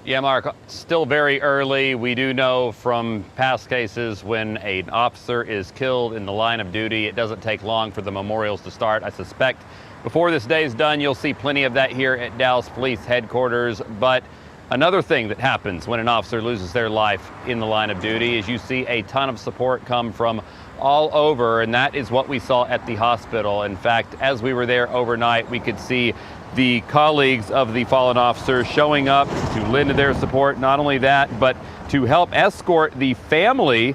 Yeah, Mark, still very early. We do know from past cases when an officer is killed in the line of duty, it doesn't take long for the memorials to start. I suspect before this day is done, you'll see plenty of that here at Dallas Police Headquarters. But another thing that happens when an officer loses their life in the line of duty is you see a ton of support come from all over, and that is what we saw at the hospital. In fact, as we were there overnight, we could see the colleagues of the fallen officer showing up to lend their support. Not only that, but to help escort the family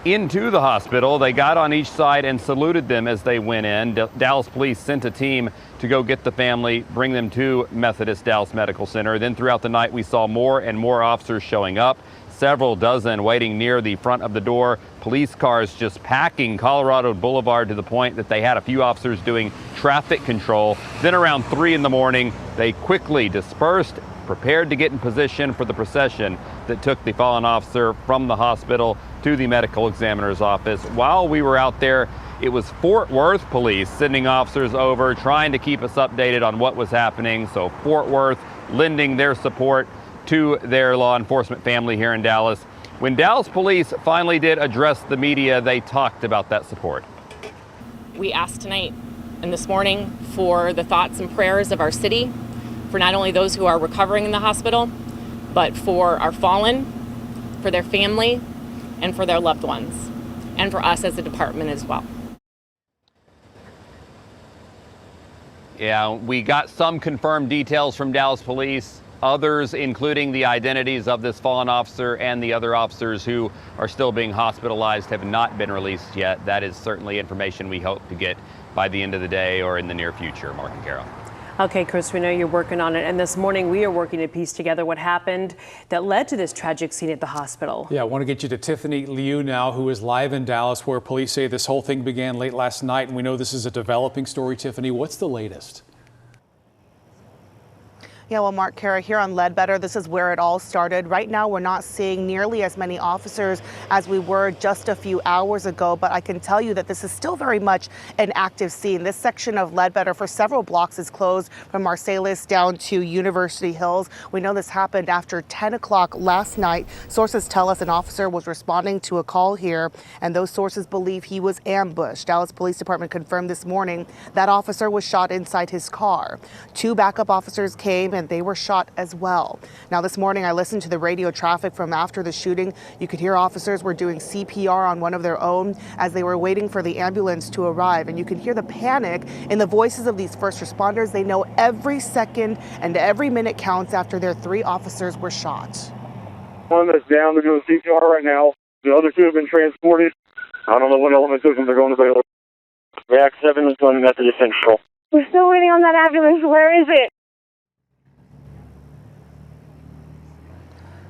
into the hospital. They got on each side and saluted them as they went in. Dallas police sent a team to go get the family, bring them to Methodist Dallas Medical Center. Then throughout the night, we saw more and more officers showing up, several dozen waiting near the front of the door, police cars just packing Colorado Boulevard to the point that they had a few officers doing traffic control. Then around 3 in the morning, they quickly dispersed, prepared to get in position for the procession that took the fallen officer from the hospital to the medical examiner's office. While we were out there, it was Fort Worth police sending officers over, trying to keep us updated on what was happening. So Fort Worth lending their support to their law enforcement family here in Dallas. When Dallas police finally did address the media, they talked about that support. We asked tonight and this morning for the thoughts and prayers of our city, for not only those who are recovering in the hospital, but for our fallen, for their family, and for their loved ones, and for us as a department as well. Yeah, we got some confirmed details from Dallas police. Others, including the identities of this fallen officer and the other officers who are still being hospitalized, have not been released yet. That is certainly information we hope to get by the end of the day or in the near future. Mark and Carol. Okay, Chris, we know you're working on it. And this morning we are working to piece together what happened that led to this tragic scene at the hospital. Yeah, I want to get you to Tiffany Liu now, who is live in Dallas, where police say this whole thing began late last night. And we know this is a developing story. Tiffany, what's the latest? Yeah, well, Mark, Kara, here on Ledbetter, this is where it all started. Right now, we're not seeing nearly as many officers as we were just a few hours ago, but I can tell you that this is still very much an active scene. This section of Ledbetter for several blocks is closed from Marsalis down to University Hills. We know this happened after 10 o'clock last night. Sources tell us an officer was responding to a call here, and those sources believe he was ambushed. Dallas Police Department confirmed this morning that officer was shot inside his car. 2 backup officers came and they were shot as well. Now this morning I listened to the radio traffic from after the shooting. You could hear officers were doing CPR on one of their own as they were waiting for the ambulance to arrive, and you can hear the panic in the voices of these first responders. They know every second and every minute counts after their 3 officers were shot. One that's down, they're doing CPR right now. The other 2 have been transported. I don't know what element took them, they're going to Baylor. Rack 7 is going to Methodist Central. We're still waiting on that ambulance. Where is it?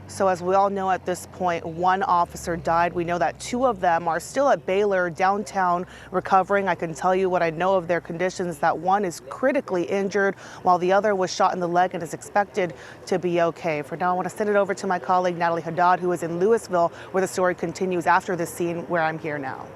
So as we all know at this point, 1 officer died. We know that 2 of them are still at Baylor downtown recovering. I can tell you what I know of their conditions, that 1 is critically injured while the other was shot in the leg and is expected to be okay. For now, I want to send it over to my colleague Natalie Haddad, who is in Lewisville, where the story continues after this scene where I'm here now.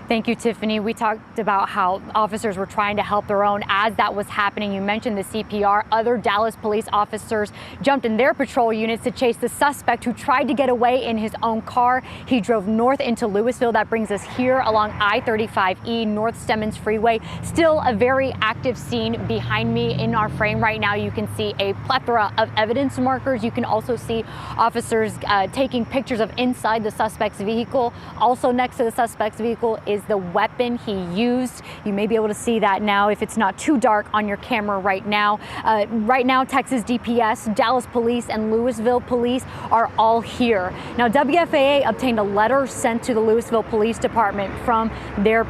Thank you, Tiffany. We talked about how officers were trying to help their own as that was happening. You mentioned the CPR. Other Dallas police officers jumped in their patrol units to chase the suspect who tried to get away in his own car. He drove north into Lewisville. That brings us here along I-35E, North Stemmons Freeway. Still a very active scene behind me. In our frame right now, you can see a plethora of evidence markers. You can also see officers taking pictures of inside the suspect's vehicle. Also next to the suspect's vehicle is the weapon he used. You may be able to see that now if it's not too dark on your camera right now. Right now, Texas DPS, Dallas Police, and Lewisville Police are all here. Now, WFAA obtained a letter sent to the Lewisville Police Department from their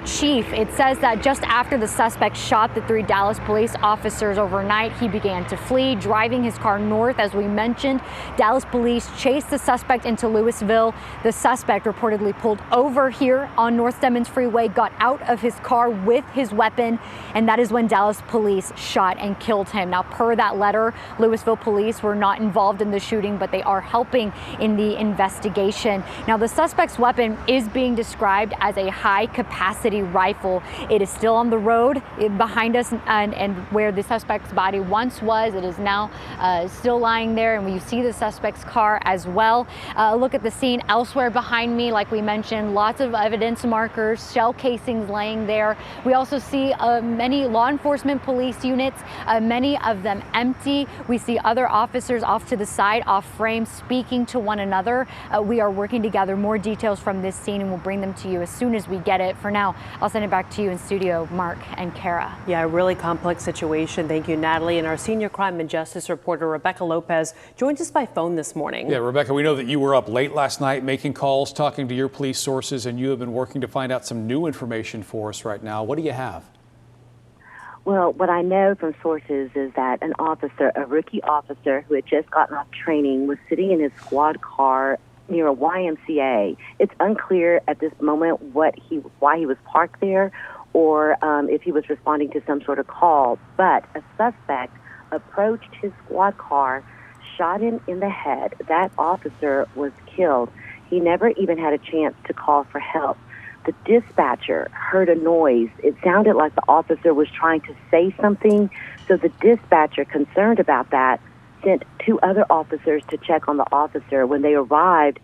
chief. It says that just after the suspect shot the 3 Dallas police officers overnight, he began to flee, driving his car north. As we mentioned, Dallas police chased the suspect into Lewisville. The suspect reportedly pulled over here on North Stemmons Freeway, got out of his car with his weapon, and that is when Dallas police shot and killed him. Now, per that letter, Lewisville police were not involved in the shooting, but they are helping in the investigation. Now, the suspect's weapon is being described as a high-capacity capacity rifle. It is still on the road behind us, and where the suspect's body once was, it is now still lying there, and we see the suspect's car as well. Look at the scene elsewhere behind me, like we mentioned, lots of evidence markers, shell casings laying there. We also see many law enforcement police units, many of them empty. We see other officers off to the side, off frame, speaking to one another. We are working to gather more details from this scene, and we'll bring them to you as soon as we get it. For now, I'll send it back to you in studio, Mark and Kara. Yeah, a really complex situation. Thank you, Natalie. And our senior crime and justice reporter, Rebecca Lopez, joins us by phone this morning. Yeah, Rebecca, we know that you were up late last night making calls, talking to your police sources, and you have been working to find out some new information for us right now. What do you have? Well, what I know from sources is that an officer, a rookie officer who had just gotten off training, was sitting in his squad car near a YMCA. It's unclear at this moment why he was parked there, or if he was responding to some sort of call. But a suspect approached his squad car, shot him in the head. That officer was killed. He never even had a chance to call for help. The dispatcher heard a noise. It sounded like the officer was trying to say something. So the dispatcher, concerned about that, sent 2 other officers to check on the officer. When they arrived,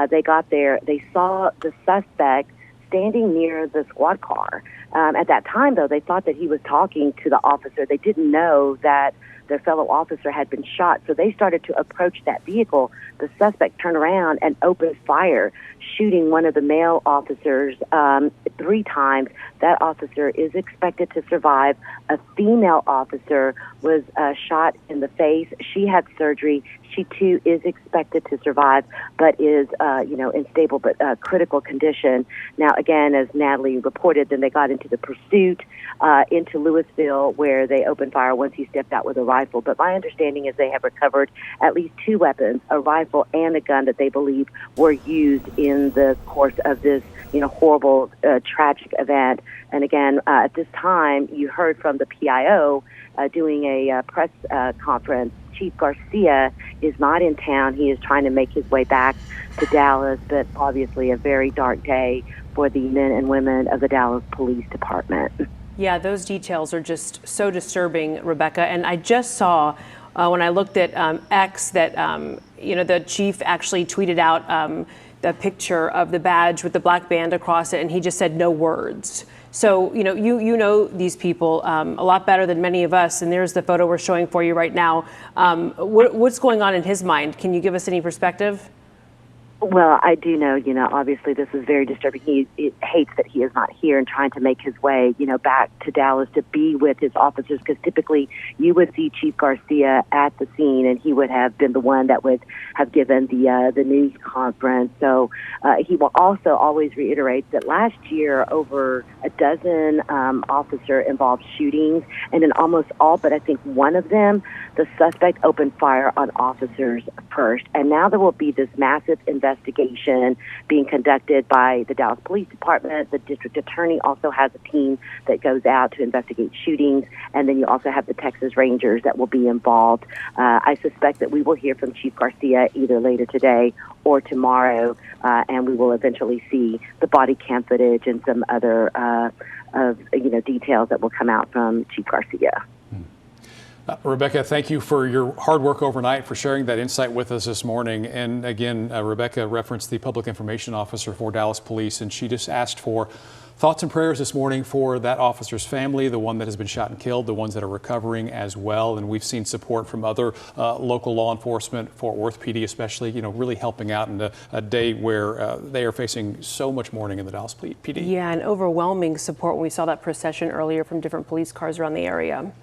they got there. They saw the suspect standing near the squad car. At that time, though, they thought that he was talking to the officer. They didn't know that their fellow officer had been shot, so they started to approach that vehicle. The suspect turned around and opened fire, shooting one of the male officers 3 times. That officer is expected to survive. A female officer was shot in the face. She had surgery. She, too, is expected to survive, but is, in stable but critical condition. Now, again, as Natalie reported, then they got into the pursuit into Lewisville, where they opened fire once he stepped out with a rifle. But my understanding is they have recovered at least 2 weapons, a rifle and a gun that they believe were used in the course of this, horrible, tragic event. And again, at this time, you heard from the PIO doing a press conference. Chief Garcia is not in town. He is trying to make his way back to Dallas, but obviously a very dark day for the men and women of the Dallas Police Department. Yeah, those details are just so disturbing, Rebecca. And I just saw when I looked at X that, the chief actually tweeted out the picture of the badge with the black band across it, and he just said no words. So, you know these people a lot better than many of us, and there's the photo we're showing for you right now. What's going on in his mind? Can you give us any perspective? Well, I do know, obviously this is very disturbing. He hates that he is not here and trying to make his way, back to Dallas to be with his officers, because typically you would see Chief Garcia at the scene and he would have been the one that would have given the news conference. So he will also always reiterate that last year over a dozen officer-involved shootings, and in almost all but I think one of them, the suspect opened fire on officers first. And now there will be this massive investigation being conducted by the Dallas Police Department. The district attorney also has a team that goes out to investigate shootings, and then you also have the Texas Rangers that will be involved. I suspect that we will hear from Chief Garcia either later today or tomorrow, and we will eventually see the body cam footage and some other details that will come out from Chief Garcia. Rebecca, thank you for your hard work overnight, for sharing that insight with us this morning. And again, Rebecca referenced the public information officer for Dallas Police, and she just asked for thoughts and prayers this morning for that officer's family, the one that has been shot and killed, the ones that are recovering as well. And we've seen support from other local law enforcement, Fort Worth PD especially, really helping out in a day where they are facing so much mourning in the Dallas PD. Yeah, and overwhelming support when we saw that procession earlier from different police cars around the area.